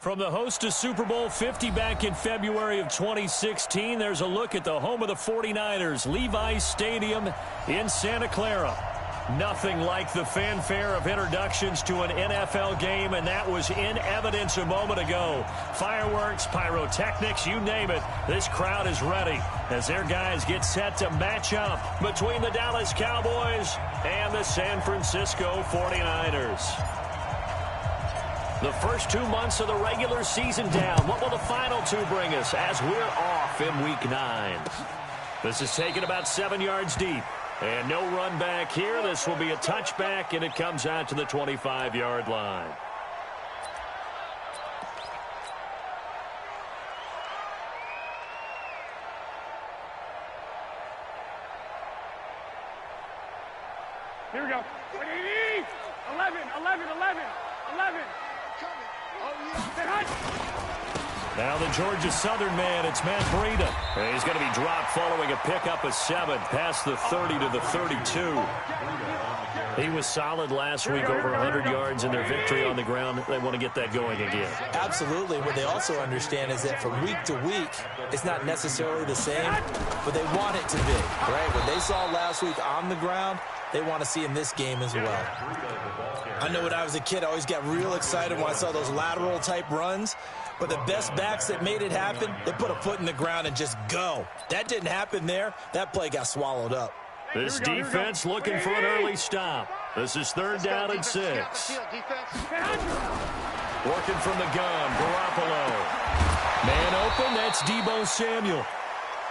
From the host to Super Bowl 50 back in February of 2016, there's a look at the home of the 49ers, Levi's Stadium in Santa Clara. Nothing like the fanfare of introductions to an NFL game, and that was in evidence a moment ago. Fireworks, pyrotechnics, you name it, this crowd is ready as their guys get set to match up between the Dallas Cowboys and the San Francisco 49ers. The first 2 months of the regular season down. What will the final two bring us as we're off in Week 9? This is taken about 7 yards deep. And no run back here. This will be a touchback, and it comes out to the 25-yard line. Here we go. 11, 11, 11, 11. Now the Georgia Southern man, it's Matt Breida. He's going to be dropped following a pickup of 7 past the 30 to the 32. He was solid last week, over 100 yards in their victory on the ground. They want to get that going again. Absolutely. What they also understand is that from week to week, it's not necessarily the same, but they want it to be, right? What they saw last week on the ground, they want to see in this game as well. I know when I was a kid, I always got real excited when I saw those lateral-type runs. But the best backs that made it happen, they put a foot in the ground and just go. That didn't happen there. That play got swallowed up. This defense looking for an early stop. This is 3rd down and 6. Working from the gun, Garoppolo. Man open, that's Deebo Samuel.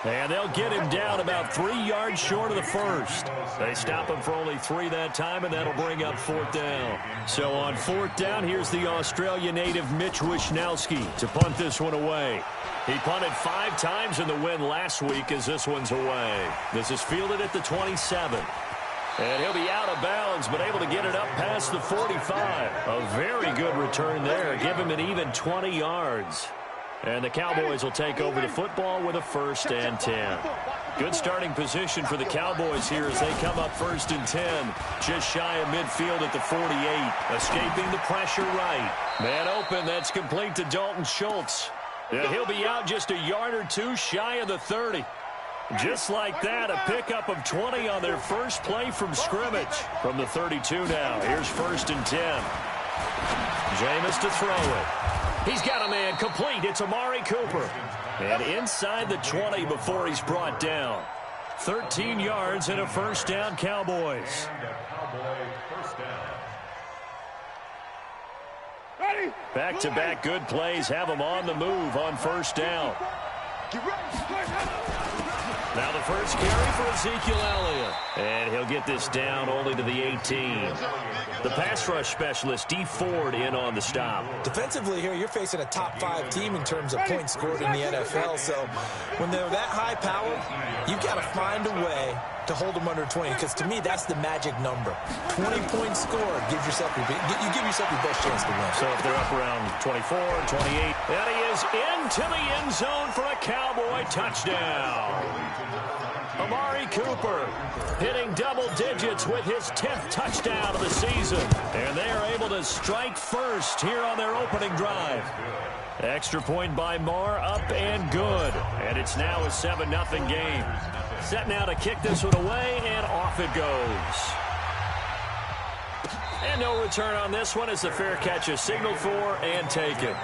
And they'll get him down about 3 yards short of the first. They stop him for only 3 that time, and that'll bring up 4th down. So on 4th down, here's the Australia native Mitch Wishnowsky to punt this one away. He punted 5 times in the win last week as this one's away. This is fielded at the 27. And he'll be out of bounds, but able to get it up past the 45. A very good return there. Give him an even 20 yards. And the Cowboys will take over the football with a 1st and 10. Good starting position for the Cowboys here as they come up 1st and 10. Just shy of midfield at the 48. Escaping the pressure right. Man open, that's complete to Dalton Schultz. And he'll be out just a yard or 2 shy of the 30. Just like that, a pickup of 20 on their first play from scrimmage. From the 32 now, here's 1st and 10. Jameis to throw it. He's got a man complete. It's Amari Cooper. And inside the 20 before he's brought down. 13 yards and a 1st down, Cowboys. Back-to-back good plays have them on the move on 1st down. Now the first carry for Ezekiel Elliott. And he'll get this down only to the 18. The pass rush specialist, D. Ford, in on the stop. Defensively here, you're facing a top 5 team in terms of points scored in the NFL. So when they're that high powered, you've got to find a way to hold them under 20. Because to me, that's the magic number. 20 points scored gives yourself you give yourself your best chance to win. So if they're up around 24, 28, and he is into the end zone for a Cowboy touchdown. Amari Cooper hitting double digits with his 10th touchdown of the season. And they are able to strike first here on their opening drive. Extra point by Marr, up and good. And it's now a 7-0 game. Set now to kick this one away, and off it goes. And no return on this one as the fair catch is signaled for and taken.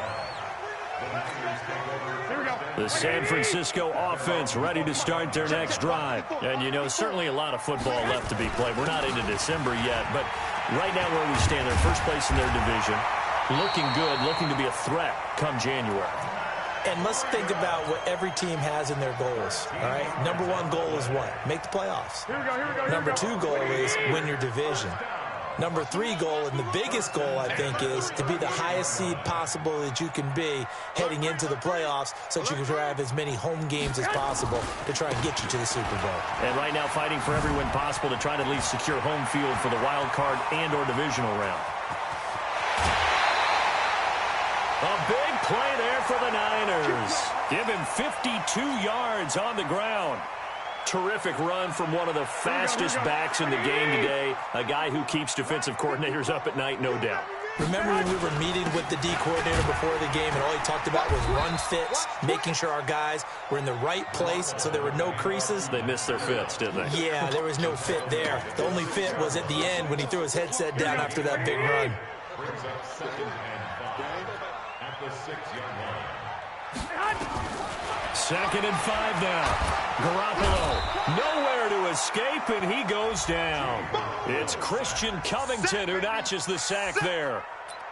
The San Francisco offense ready to start their next drive. And, you know, certainly a lot of football left to be played. We're not into December yet, but right now where we stand, they're first place in their division. Looking good, looking to be a threat come January. And let's think about what every team has in their goals, all right? Number 1 goal is what? Make the playoffs. Number 2 goal is win your division. Number 3 goal, and the biggest goal, I think, is to be the highest seed possible that you can be heading into the playoffs so that you can have as many home games as possible to try and get you to the Super Bowl. And right now fighting for every win possible to try to at least secure home field for the wild card and or divisional round. A big play there for the Niners. Give him 52 yards on the ground. Terrific run from one of the fastest backs in the game today. A guy who keeps defensive coordinators up at night, no doubt. Remember when we were meeting with the D coordinator before the game and all he talked about was run fits, making sure our guys were in the right place so there were no creases? They missed their fits, didn't they? Yeah, there was no fit there. The only fit was at the end when he threw his headset down after that big run. Second and 5 now. Garoppolo nowhere to escape, and he goes down. It's Christian Covington who notches the sack there.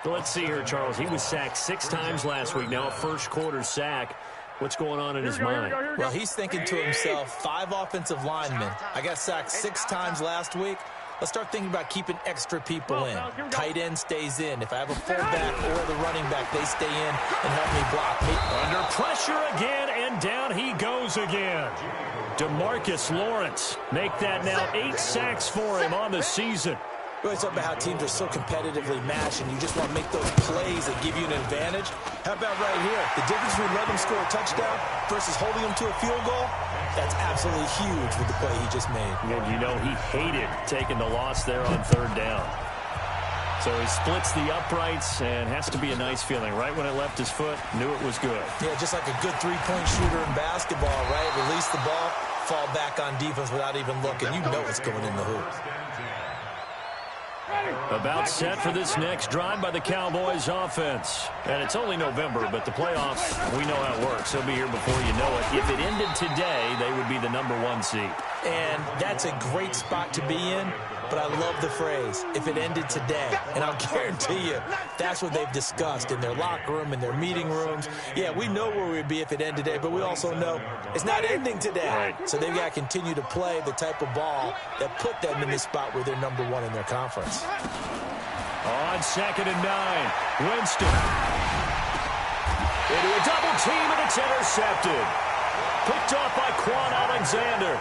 Let's see here, Charles. He was sacked 6 times last week. Now a first-quarter sack. What's going on in his mind? Well, he's thinking to himself, 5 offensive linemen. I got sacked 6 times last week. Let's start thinking about keeping extra people in. Tight end stays in. If I have a fullback or the running back, they stay in and help me block. Under pressure again, and down he goes again. DeMarcus Lawrence make that now 8 sacks for him on the season. We always talk about how teams are so competitively matched, and you just want to make those plays that give you an advantage. How about right here? The difference between letting them score a touchdown versus holding them to a field goal, that's absolutely huge with the play he just made. And you know he hated taking the loss there on 3rd down. So he splits the uprights, and has to be a nice feeling. Right when it left his foot, knew it was good. Yeah, just like a good 3-point shooter in basketball, right? Release the ball, fall back on defense without even looking. You know it's going in the hoop. About set for this next drive by the Cowboys offense. And it's only November, but the playoffs, we know how it works. They'll be here before you know it. If it ended today, they would be the #1 seed. And that's a great spot to be in, but I love the phrase, if it ended today. And I'll guarantee you, that's what they've discussed in their locker room, in their meeting rooms. Yeah, we know where we'd be if it ended today, but we also know it's not ending today. So they've got to continue to play the type of ball that put them in the spot where they're #1 in their conference. On 2nd and 9, Winston. Into a double team, and it's intercepted. Picked off by Quan Alexander.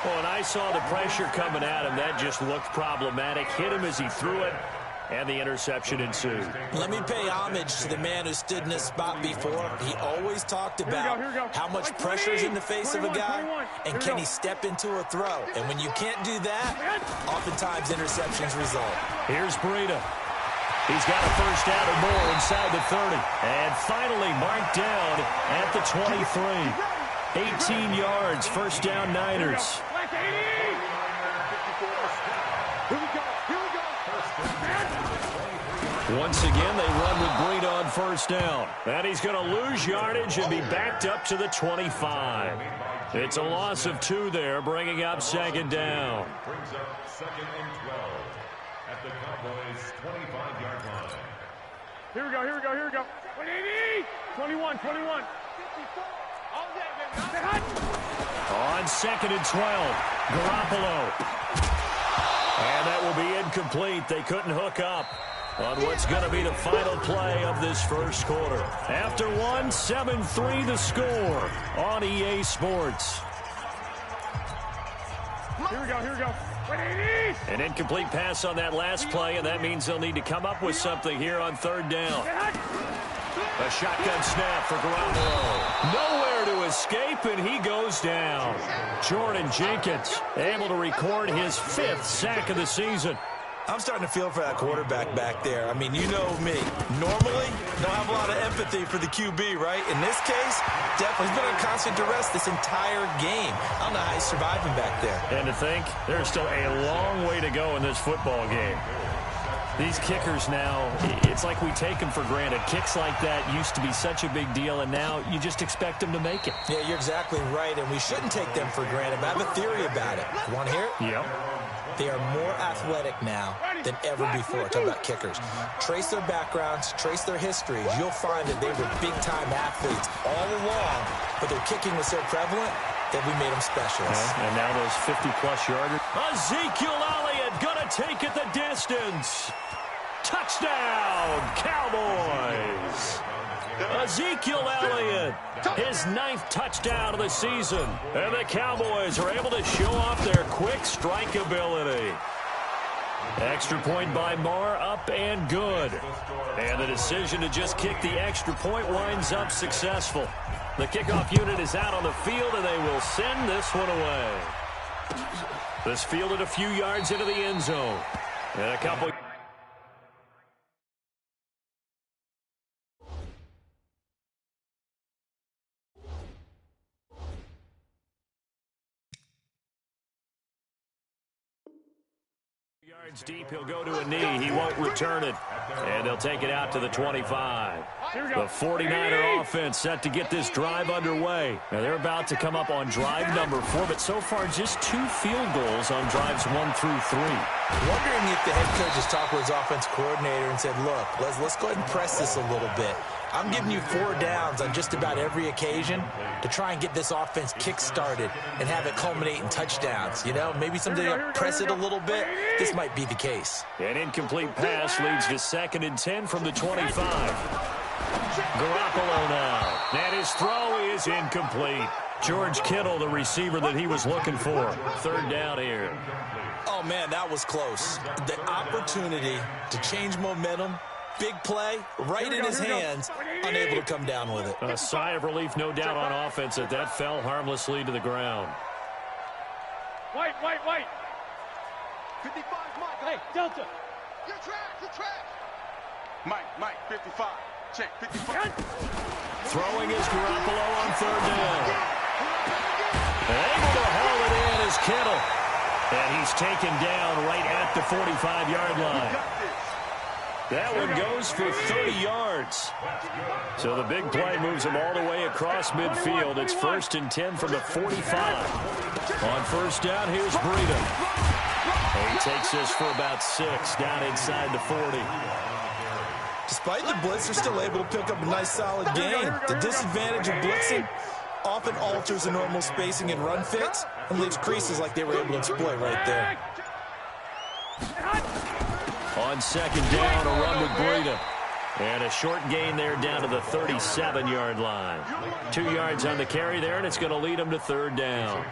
Well, and I saw the pressure coming at him. That just looked problematic. Hit him as he threw it, and the interception ensued. Let me pay homage to the man who stood in this spot before. He always talked about how much pressure is in the face of a guy, and can he step into a throw. And when you can't do that, oftentimes interceptions result. Here's Breida. He's got a first down or more inside the 30. And finally marked down at the 23. 18 yards, first down Niners. Once again, they run with Breida on first down. And he's going to lose yardage and be backed up to the 25. It's a loss of 2 there, bringing up 2nd down. Brings up 2nd and 12 at the Cowboys' 25-yard line. Here we go. 21. On 2nd and 12, Garoppolo. And that will be incomplete. They couldn't hook up on what's going to be the final play of this first quarter. After 1, 7-3 the score on EA Sports. Here we go. An incomplete pass on that last play, and that means they'll need to come up with something here on 3rd down. A shotgun snap for Garoppolo. Nowhere to escape, and he goes down. Jordan Jenkins able to record his 5th sack of the season. I'm starting to feel for that quarterback back there. I mean, you know me. Normally, don't have a lot of empathy for the QB, right? In this case, definitely he's been on constant duress this entire game. I don't know how he's surviving back there. And to think, there's still a long way to go in this football game. These kickers now, it's like we take them for granted. Kicks like that used to be such a big deal, and now you just expect them to make it. Yeah, you're exactly right, and we shouldn't take them for granted. But I have a theory about it. You want to hear it? Yep. They are more athletic now than ever before. Talk about kickers. Trace their backgrounds, trace their histories. You'll find that they were big-time athletes all along, but their kicking was so prevalent that we made them specialists. Yeah, and now those 50-plus yarders. Ezekiel Elliott going to take it the distance. Touchdown, Cowboys. Ezekiel Elliott, his 9th touchdown of the season. And the Cowboys are able to show off their quick strike ability. Extra point by Marr, up and good. And the decision to just kick the extra point winds up successful. The kickoff unit is out on the field, and they will send this one away. This fielded a few yards into the end zone. And a couple... Yards deep, he'll go to a knee. He won't return it. And they'll take it out to the 25. The 49er offense set to get this drive underway. Now they're about to come up on drive number 4, but so far just 2 field goals on drives 1 through 3. Wondering if the head coach has talked with his offense coordinator and said, look, let's go ahead and press this a little bit. I'm giving you 4 downs on just about every occasion to try and get this offense kick-started and have it culminate in touchdowns. You know, maybe someday I'll press it a little bit. This might be the case. An incomplete pass leads to 2nd and 10 from the 25. Garoppolo now. And his throw is incomplete. George Kittle, the receiver that he was looking for. 3rd down here. Oh, man, that was close. The opportunity to change momentum, big play, right in his hands, unable to come down with it. A sigh of relief, no doubt, on offense that fell harmlessly to the ground. White. 55, Mike. Hey, Delta. Your track. Mike, 55. Check, 55. Throwing is Garoppolo on 3rd down. Able to haul it in is Kittle. And he's taken down right at the 45-yard line. That one goes for 30 yards. So the big play moves him all the way across midfield. It's 1st and 10 from the 45. On 1st down, here's Breida. He takes this for about 6 down inside the 40. Despite the blitz, they're still able to pick up a nice, solid gain. The disadvantage of blitzing often alters the normal spacing and run fits and leaves creases like they were able to exploit right there. On 2nd down, a run with Breida. And a short gain there down to the 37-yard line. 2 yards on the carry there, and it's going to lead him to 3rd down.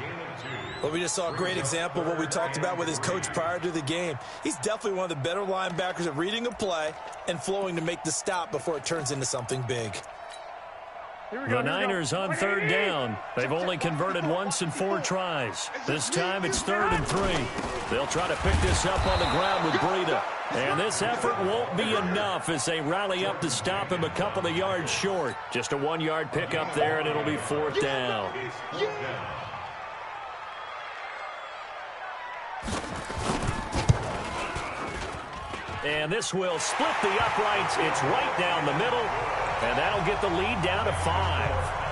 Well, we just saw a great example of what we talked about with his coach prior to the game. He's definitely one of the better linebackers at reading a play and flowing to make the stop before it turns into something big. The Niners on 3rd down. They've only converted once in 4 tries. This time it's 3rd and 3. They'll try to pick this up on the ground with Breida. And this effort won't be enough as they rally up to stop him a couple of yards short. Just a 1-yard pickup there, and it'll be 4th down. And this will split the uprights. It's right down the middle. And that'll get the lead down to 5.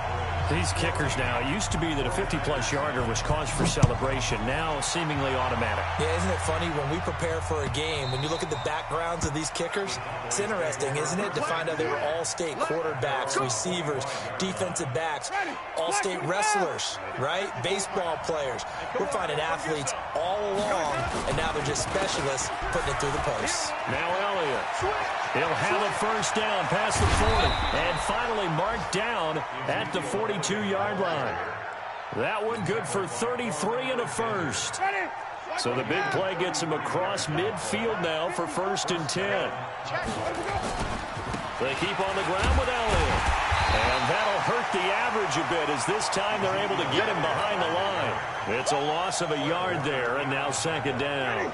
These kickers now, it used to be that a 50-plus yarder was cause for celebration. Now seemingly automatic. Yeah, isn't it funny when we prepare for a game, when you look at the backgrounds of these kickers, it's interesting, isn't it, to find out they were all-state quarterbacks, receivers, defensive backs, all-state wrestlers, right? Baseball players. We're finding athletes all along, and now they're just specialists putting it through the posts. Now Elliott. He'll have a 1st down past the 40. And finally marked down at the 42-yard line. That one good for 33 and a 1st. So the big play gets him across midfield now for 1st and 10. They keep on the ground with Elliott. And that'll hurt the average a bit as this time they're able to get him behind the line. It's a loss of a yard there, and now 2nd down.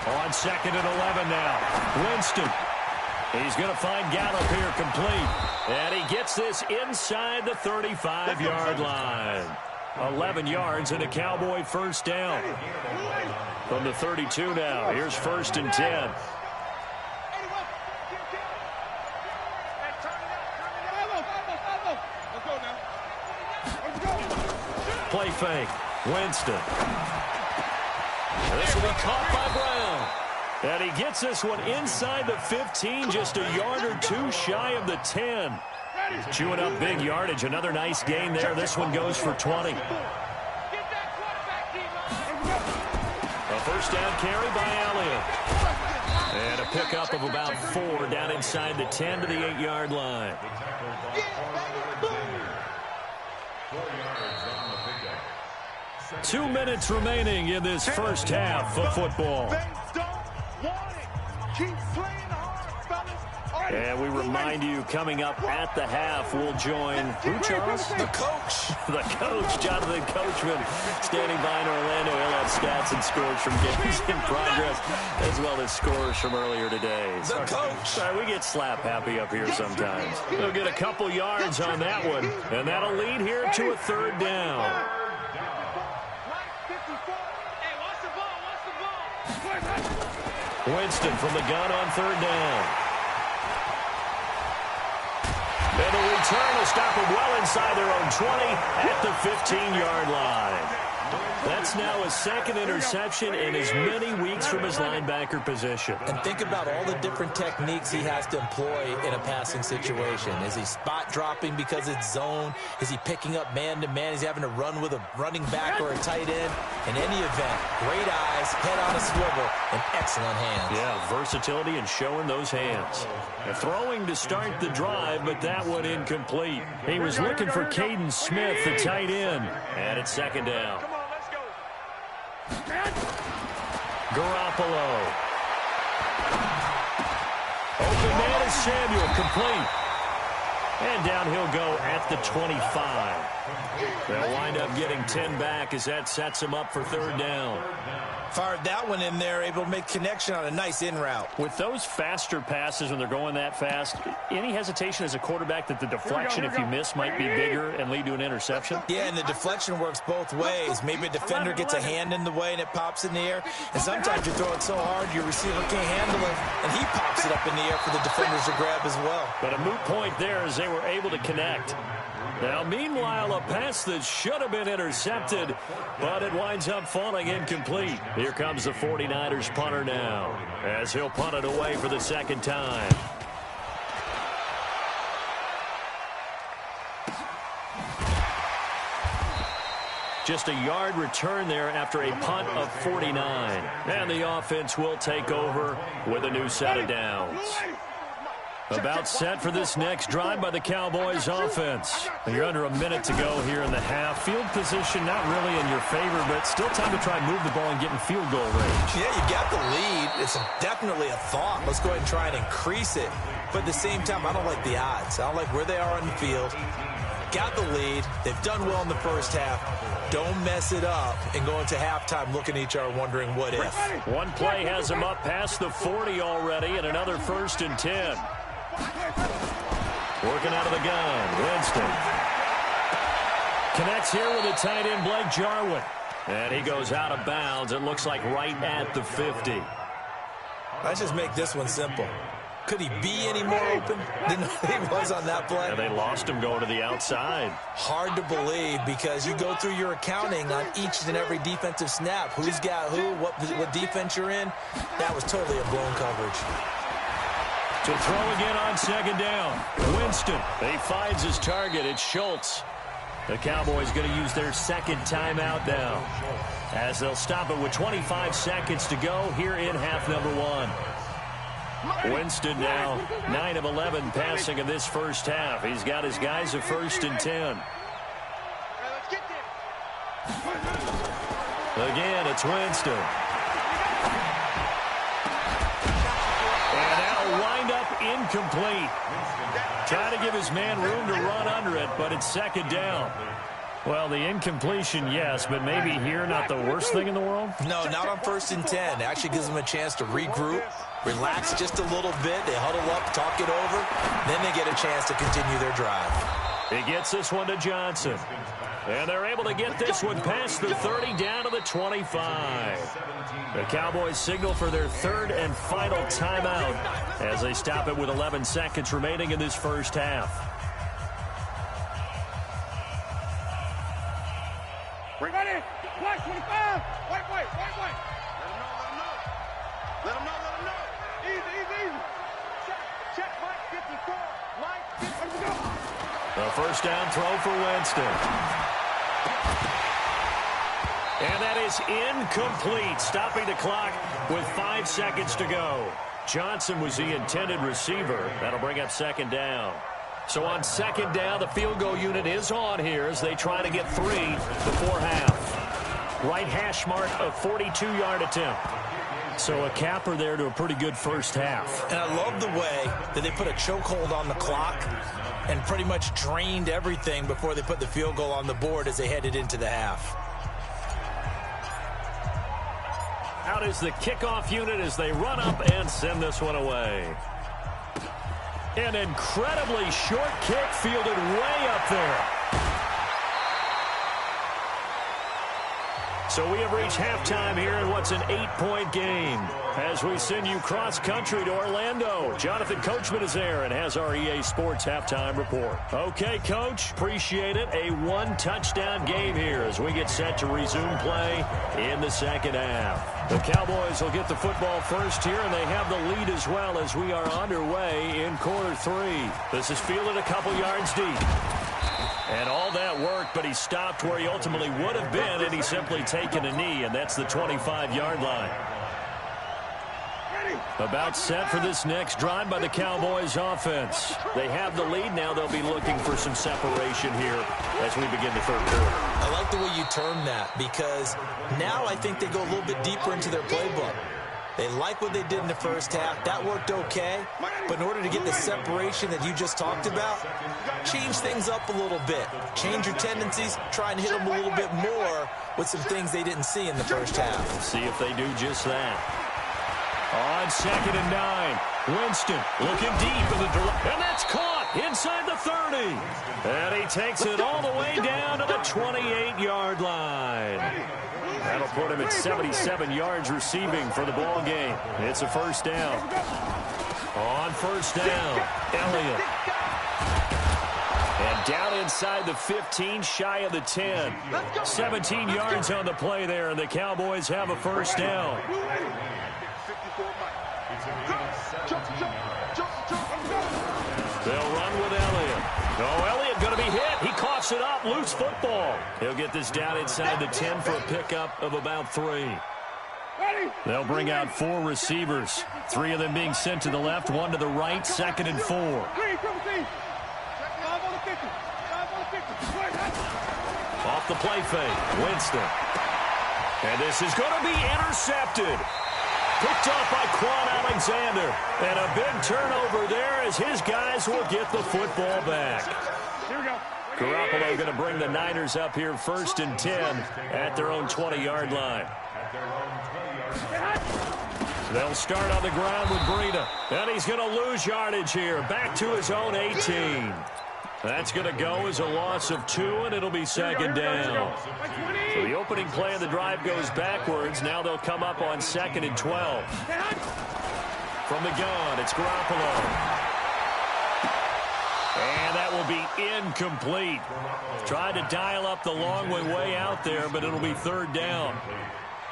On 2nd and 11 now. Winston. He's going to find Gallup here complete. And he gets this inside the 35-yard line. 11 yards and a Cowboy 1st down. From the 32 now. Here's 1st and 10. Play fake. Winston. This will be caught by Brown. And he gets this one inside the 15, just a yard or 2 shy of the 10. Chewing up big yardage. Another nice gain there. This one goes for 20. A 1st down carry by Elliott. And a pickup of about 4 down inside the 10 to the 8-yard line. 2 minutes remaining in this first half of football. And we remind you, coming up at the half, we'll join who, Charles? The coach. The coach, Jonathan Coachman, standing by in Orlando. He'll have stats and scores from games in progress, as well as scores from earlier today. The coach. Sorry, we get slap happy up here sometimes. He'll get a couple yards on that one, and that'll lead here to a third down. Winston from the gun on third down. And the return will stop them well inside their own 20 at the 15-yard line. That's now his second interception in as many weeks from his linebacker position. And think about all the different techniques he has to employ in a passing situation. Is he spot dropping because it's zone? Is he picking up man-to-man? Is he having to run with a running back or a tight end? In any event, great eyes, head on a swivel, and excellent hands. Yeah, versatility and showing those hands. And throwing to start the drive, but that one incomplete. He was looking for Caden Smith, the tight end. And it's second down. Garoppolo. Open man is Samuel, complete. And down he'll go at the 25. They'll wind up getting 10 back as that sets him up for third down. Fired that one in there, able to make connection on a nice in route. With those faster passes when they're going that fast, any hesitation as a quarterback that the deflection, if you miss, might be bigger and lead to an interception? Yeah, and the deflection works both ways. Maybe a defender gets a hand in the way and it pops in the air. And sometimes you throw it so hard your receiver can't handle it, and he pops it up in the air for the defenders to grab as well. But a moot point there as they were able to connect. Now, meanwhile, a pass that should have been intercepted, but it winds up falling incomplete. Here comes the 49ers punter now, as he'll punt it away for the second time. Just a yard return there after a punt of 49. And the offense will take over with a new set of downs. About set for this next drive by the Cowboys offense. You're under a minute to go here in the half. Field position not really in your favor, but still time to try and move the ball and get in field goal range. Yeah, you got the lead. It's definitely a thought. Let's go ahead and try and increase it. But at the same time, I don't like the odds. I don't like where they are on the field. Got the lead. They've done well in the first half. Don't mess it up and go into halftime looking at each other wondering what if. One play has them up past the 40 already, and another 1st and 10. Working out of the gun, Winston. Connects here with a tight end, Blake Jarwin. And he goes out of bounds, it looks like right at the 50. Let's just make this one simple. Could he be any more open than he was on that play? Yeah, they lost him going to the outside. Hard to believe because you go through your accounting on each and every defensive snap. Who's got who, what defense you're in. That was totally a blown coverage. To throw again on second down. Winston, he finds his target. It's Schultz. The Cowboys going to use their second timeout now, as they'll stop it with 25 seconds to go here in half number 1. Winston now 9 of 11 passing in this first half. He's got his guys a 1st and 10. Again, it's Winston. Wind up incomplete. Trying to give his man room to run under it, but it's second down. Well, the incompletion, yes, but maybe here not the worst thing in the world? No, not on 1st and 10. It actually gives them a chance to regroup, relax just a little bit. They huddle up, talk it over. Then they get a chance to continue their drive. He gets this one to Johnson. And they're able to get this one past the 30 down to the 25. The Cowboys signal for their third and final timeout as they stop it with 11 seconds remaining in this first half. Ready? Flash 25. Wait. Let him know. Easy. Check. Mike 54. Mike 54. The first down throw for Winston. And that is incomplete, stopping the clock with 5 seconds to go. Johnson was the intended receiver. That'll bring up second down. So on second down, the field goal unit is on here as they try to get 3 before half. Right hash mark, a 42-yard attempt. So a capper there to a pretty good first half. And I love the way that they put a chokehold on the clock and pretty much drained everything before they put the field goal on the board as they headed into the half. out as the kickoff unit as they run up and send this one away. An incredibly short kick fielded way up there. So we have reached halftime here in what's an 8-point game. As we send you cross-country to Orlando, Jonathan Coachman is there and has our EA Sports halftime report. Okay, Coach, appreciate it. A one-touchdown game here as we get set to resume play in the second half. The Cowboys will get the football first here, and they have the lead as well as we are underway in quarter 3. This is fielded a couple yards deep. And all that worked, but he stopped where he ultimately would have been, and he's simply taken a knee, and that's the 25-yard line. About set for this next drive by the Cowboys offense. They have the lead. Now they'll be looking for some separation here as we begin the third quarter. I like the way you term that because now I think they go a little bit deeper into their playbook. They like what they did in the first half. That worked okay. But in order to get the separation that you just talked about, change things up a little bit. Change your tendencies. Try and hit them a little bit more with some things they didn't see in the first half. See if they do just that. On 2nd and 9, Winston looking deep in the direction. And that's caught inside the 30. And he takes it all the way down to the 28-yard line. That'll put him at 77 yards receiving for the ball game. It's a first down. On first down, Elliott. And down inside the 15, shy of the 10. 17 yards on the play there, and the Cowboys have a first down. They'll run with Elliott. Oh, Elliott going to be hit. He coughs it up. Loose football. He'll get this down inside the 10 for a pickup of about 3. They'll bring out 4 receivers. 3 of them being sent to the left, 1 to the right, 2nd and 4. Off the play fake, Winston. And this is going to be intercepted. Picked up by Quan Alexander. And a big turnover there as his guys will get the football back. Here we go. Garoppolo going to bring the Niners up here 1st and 10 at their own 20-yard line. They'll start on the ground with Breida. And he's going to lose yardage here. Back to his own 18. That's going to go as a loss of 2, and it'll be 2nd down. So the opening play of the drive goes backwards. Now they'll come up on 2nd and 12. From the gun, it's Garoppolo. And that will be incomplete. Tried to dial up the long way out there, but it'll be 3rd down.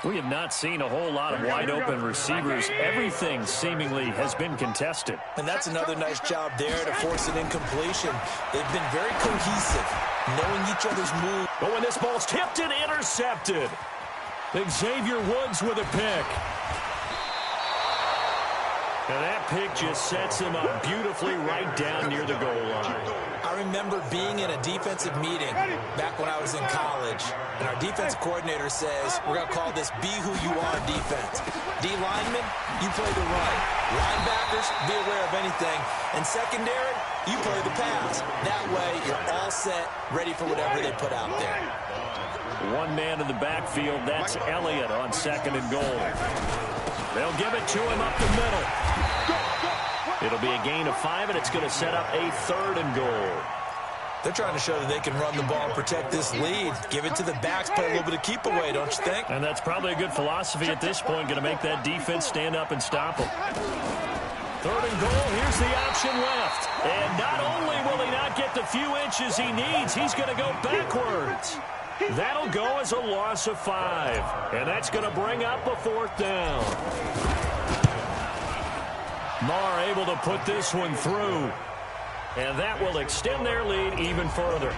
We have not seen a whole lot of wide-open receivers. Everything seemingly has been contested. And that's another nice job there to force an incompletion. They've been very cohesive, knowing each other's moves. But when this ball's tipped and intercepted, Xavier Woods with a pick. And that pick just sets him up beautifully right down near the goal line. I remember being in a defensive meeting back when I was in college, and our defensive coordinator says, we're going to call this Be Who You Are defense. D linemen, you play the run. Linebackers, be aware of anything. And secondary, you play the pass. That way, you're all set, ready for whatever they put out there. One man in the backfield, that's Elliott on 2nd and goal. They'll give it to him up the middle. It'll be a gain of 5, and it's going to set up a 3rd and goal. They're trying to show that they can run the ball and protect this lead. Give it to the backs, play a little bit of keep away, don't you think? And that's probably a good philosophy at this point, going to make that defense stand up and stop them. 3rd and goal, here's the option left. And not only will he not get the few inches he needs, he's going to go backwards. That'll go as a loss of 5. And that's going to bring up a 4th down. Marr able to put this one through. And that will extend their lead even further.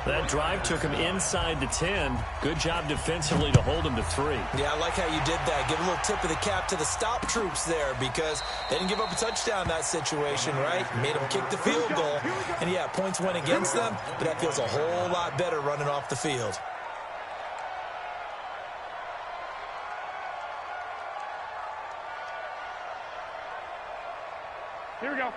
That drive took him inside the 10. Good job defensively to hold him to 3. Yeah, I like how you did that. Give a little tip of the cap to the stop troops there because they didn't give up a touchdown in that situation, right? Made them kick the field goal. And, yeah, points went against them, but that feels a whole lot better running off the field.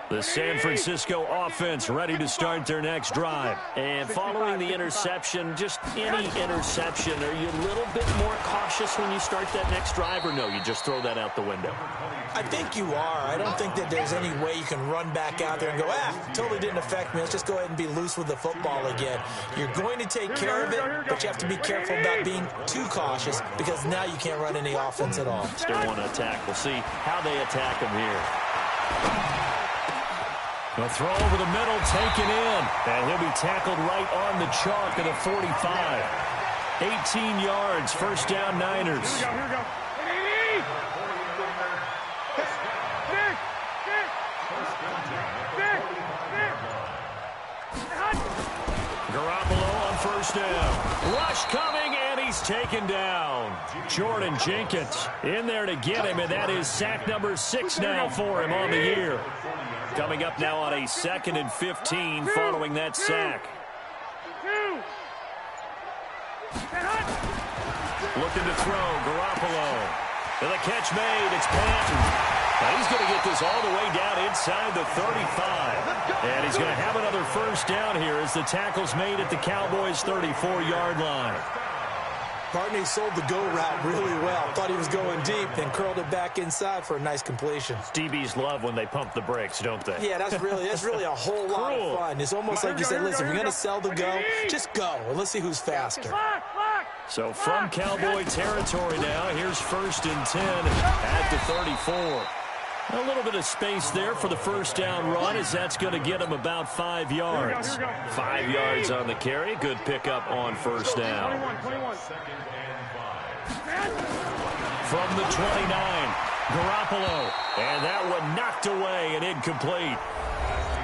The San Francisco offense ready to start their next drive. And following the interception, just any interception, are you a little bit more cautious when you start that next drive, or no, you just throw that out the window? I think you are. I don't think that there's any way you can run back out there and go, totally didn't affect me. Let's just go ahead and be loose with the football again. You're going to take care of it, but you have to be careful about being too cautious because now you can't run any offense at all. Still want to attack. We'll see how they attack him here. A throw over the middle, taken in. And he'll be tackled right on the chalk of the 45. 18 yards, first down Niners. Here we go. Garoppolo on first down. Rush coming, and he's taken down. Jordan Jenkins in there to get him, and that is sack number 6 now for him on the year. Coming up now on a 2nd and 15 following that sack. Looking to throw, Garoppolo. And the catch made, it's Patton. Now he's going to get this all the way down inside the 35. And he's going to have another first down here as the tackle's made at the Cowboys' 34-yard line. Barney sold the go route really well. Thought he was going deep, then curled it back inside for a nice completion. DBs love when they pump the brakes, don't they? Yeah, that's really a whole lot of fun. It's almost like you said, listen, we're going to sell the go. Just go, and let's see who's faster. So from Cowboy territory now, here's 1st and 10 at the 34. A little bit of space there for the first down run, as that's going to get him about 5 yards. 5 yards on the carry. Good pickup on first down. From the 29, Garoppolo. And that one knocked away and incomplete.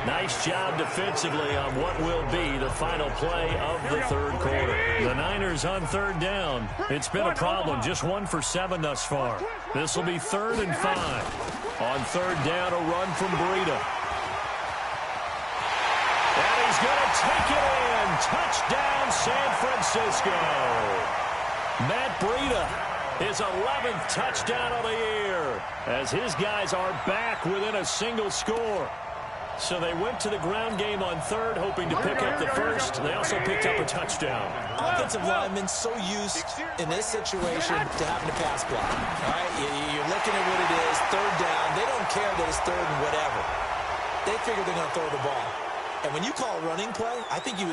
Nice job defensively on what will be the final play of the third quarter. The Niners on third down. It's been a problem. Just 1 for 7 thus far. This will be 3rd and 5. On third down, a run from Breida. And he's going to take it in. Touchdown, San Francisco. Matt Breida, his 11th touchdown of the year, as his guys are back within a single score. So they went to the ground game on third, hoping to pick up the first. They also picked up a touchdown. Offensive linemen so used in this situation to having to pass block. All right, you're looking at what it is, third down. They don't care that it's third and whatever. They figure they're going to throw the ball. And when you call a running play, I think you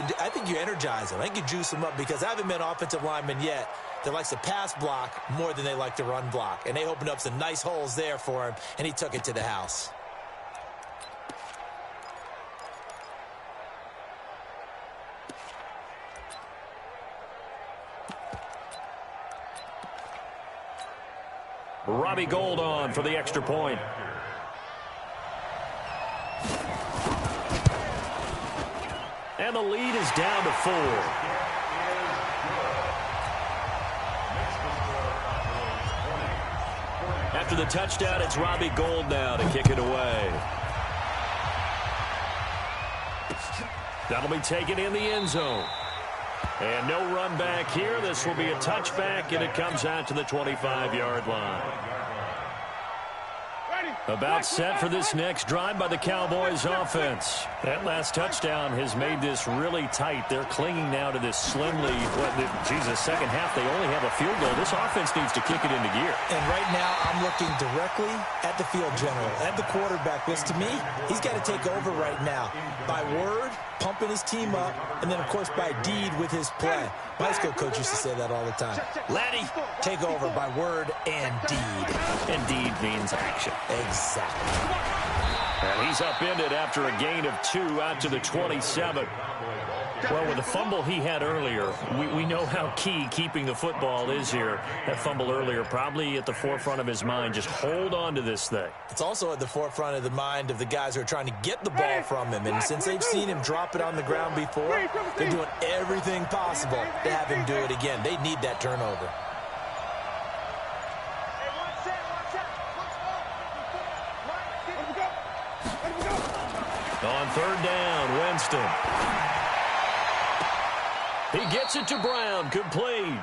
energize them. I think you juice them up because I haven't met an offensive lineman yet that likes to pass block more than they like to run block. And they opened up some nice holes there for him, and he took it to the house. Robbie Gould on for the extra point. And the lead is down to 4. After the touchdown, it's Robbie Gould now to kick it away. That'll be taken in the end zone. And no run back here. This will be a touchback, and it comes out to the 25-yard line. About set for this next drive by the Cowboys offense. That last touchdown has made this really tight. They're clinging now to this slim lead. Second half, they only have a field goal. This offense needs to kick it into gear. And right now, I'm looking directly at the field general, at the quarterback. Because to me, he's got to take over right now. By word, pumping his team up, and then, of course, by deed with his play. My high school coach used to say that all the time. Laddie, take over by word and deed. And deed means action. Exactly. And he's upended after a gain of 2 out to the 27. Well, with the fumble he had earlier, we know how key keeping the football is here. That fumble earlier probably at the forefront of his mind. Just hold on to this thing. It's also at the forefront of the mind of the guys who are trying to get the ball from him. And since they've seen him drop it on the ground before, they're doing everything possible to have him do it again. They need that turnover. On third down, Winston. He gets it to Brown, complete.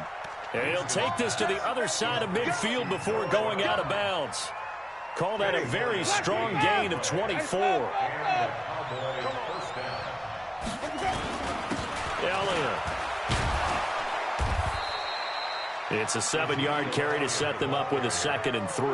And he'll take this to the other side of midfield before going out of bounds. Call that a very strong gain of 24. Elliott. It's a 7-yard carry to set them up with a 2nd and 3.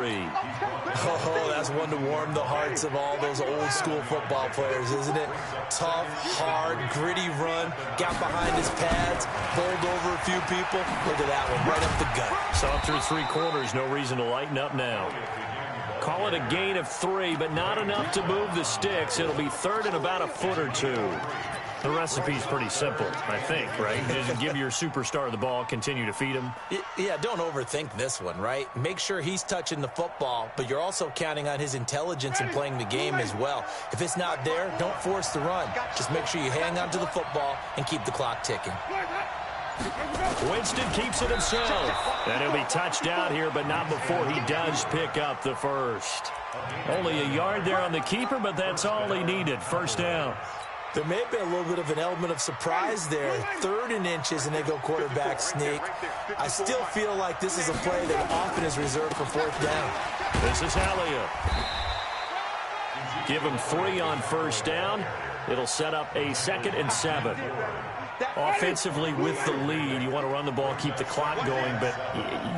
Oh, that's one to warm the hearts of all those old-school football players, isn't it? Tough, hard, gritty run, got behind his pads, bowled over a few people. Look at that one, right up the gut. So through 3 quarters, no reason to lighten up now. Call it a gain of 3, but not enough to move the sticks. It'll be 3rd and about a foot or 2. The recipe's pretty simple, I think, right? Just give your superstar the ball, continue to feed him. Yeah, don't overthink this one, right? Make sure he's touching the football, but you're also counting on his intelligence in playing the game as well. If it's not there, don't force the run. Just make sure you hang on to the football and keep the clock ticking. Winston keeps it himself. And he'll be touched out here, but not before he does pick up the first. Only a yard there on the keeper, but that's all he needed. First down. There may have been a little bit of an element of surprise there. 3rd and inches, and they go quarterback sneak. I still feel like this is a play that often is reserved for 4th down. This is Elliott. Give him 3 on first down. It'll set up a 2nd and 7. Offensively with the lead, you want to run the ball, keep the clock going, but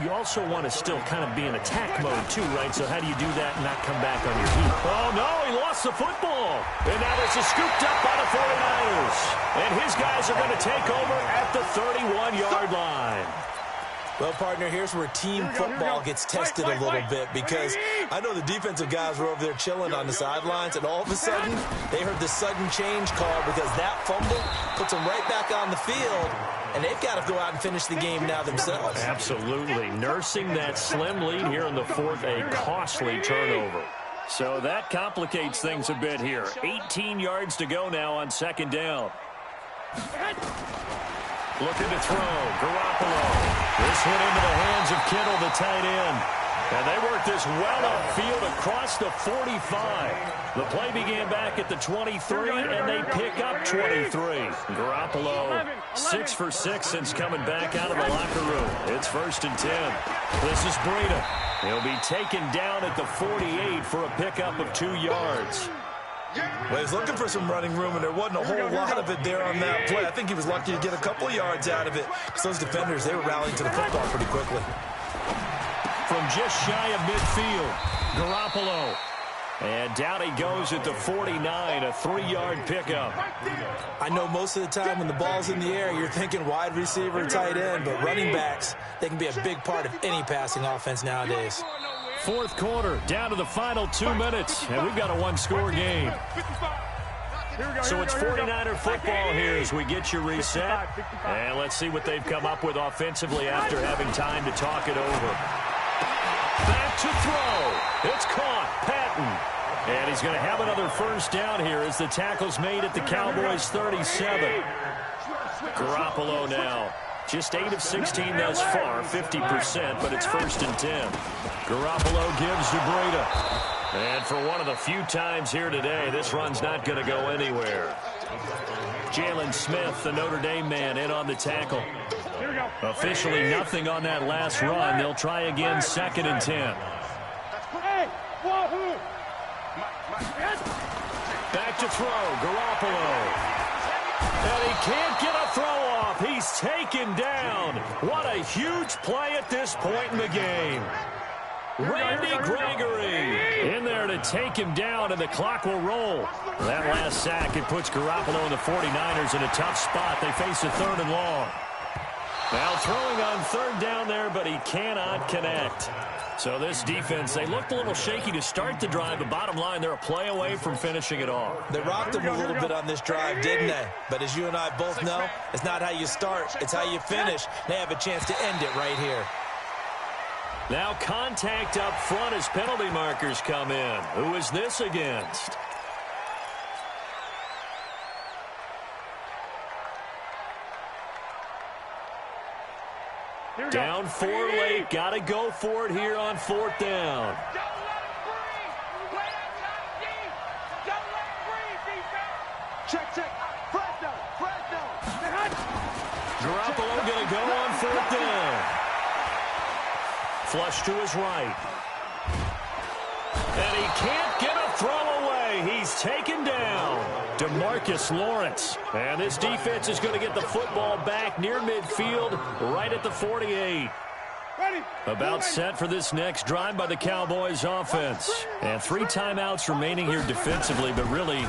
you also want to still kind of be in attack mode too, right? So how do you do that and not come back on your feet? Oh, no, he lost the football. And now this is scooped up by the 49ers. And his guys are going to take over at the 31-yard line. Well, partner, here's where team football gets tested a little bit, because I know the defensive guys were over there chilling on the sidelines, and all of a sudden, they heard the sudden change call because that fumble puts them right back on the field, and they've got to go out and finish the game now themselves. Absolutely. Nursing that slim lead here in the 4th, a costly turnover. So that complicates things a bit here. 18 yards to go now on 2nd down. Looking to throw. Garoppolo. This hit into the hands of Kittle, the tight end. And they work this well upfield across the 45. The play began back at the 23, and they pick up 23. Garoppolo, 6 for 6 since coming back out of the locker room. It's 1st and 10. This is Breida. He'll be taken down at the 48 for a pickup of 2 yards. Well, he's looking for some running room, and there wasn't a whole lot of it there on that play. I think he was lucky to get a couple yards out of it. Because those defenders, they were rallying to the football pretty quickly. From just shy of midfield, Garoppolo. And down he goes at the 49, a 3-yard pickup. I know most of the time when the ball's in the air, you're thinking wide receiver, tight end, but running backs, they can be a big part of any passing offense nowadays. 4th quarter, down to the final 2 minutes, and we've got a 1-score game. So it's 49er football here as we get you reset. And let's see what they've come up with offensively after having time to talk it over. Back to throw. It's caught. Patton. And he's going to have another first down here as the tackle's made at the Cowboys' 37. Garoppolo now. Just 8 of 16 thus far, 50%, but it's 1st and 10. Garoppolo gives to Breida. And for one of the few times here today, this run's not going to go anywhere. Jalen Smith, the Notre Dame man, in on the tackle. Officially nothing on that last run. They'll try again, 2nd and 10. Back to throw, Garoppolo. And he can't get a throw off. He's taken down. What a huge play at this point in the game. Randy Gregory in there to take him down, and the clock will roll. That last sack, it puts Garoppolo and the 49ers in a tough spot. They face a 3rd and long. Now throwing on 3rd down there, but he cannot connect. So this defense, they looked a little shaky to start the drive, but bottom line, they're a play away from finishing it off. They rocked them a little bit on this drive, didn't they? But as you and I both know, it's not how you start, it's how you finish. They have a chance to end it right here. Now contact up front as penalty markers come in. Who is this against? Down 4 late. Got to go for it here on 4th down. Garoppolo going to go on 4th down. Flush to his right. And he can't get a throw away. He's taken down. DeMarcus Lawrence. And this defense is going to get the football back near midfield, right at the 48. About set for this next drive by the Cowboys offense. And 3 timeouts remaining here defensively, but really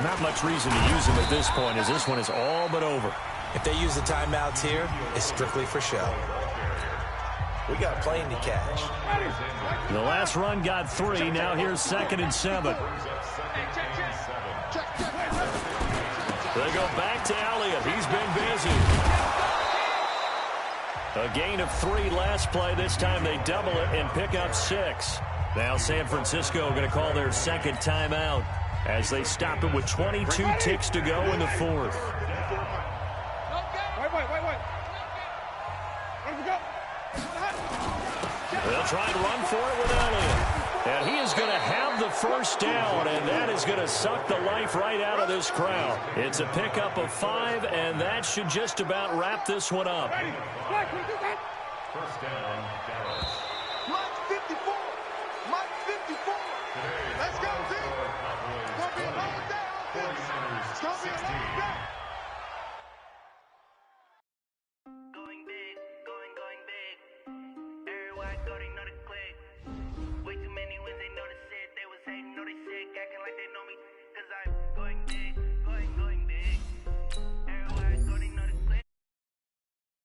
not much reason to use them at this point, as this one is all but over. If they use the timeouts here, it's strictly for show. We got a plane to catch. The last run got 3. Now here's 2nd and 7. They go back to Elliott. He's been busy. A gain of 3 last play. This time they double it and pick up 6. Now San Francisco going to call their 2nd timeout as they stop it with 22 ticks to go in the 4th. They'll try and run for it with Elliott. And he is going to have the first down, and that is going to suck the life right out of this crowd. It's a pickup of 5, and that should just about wrap this one up. First down, Dallas.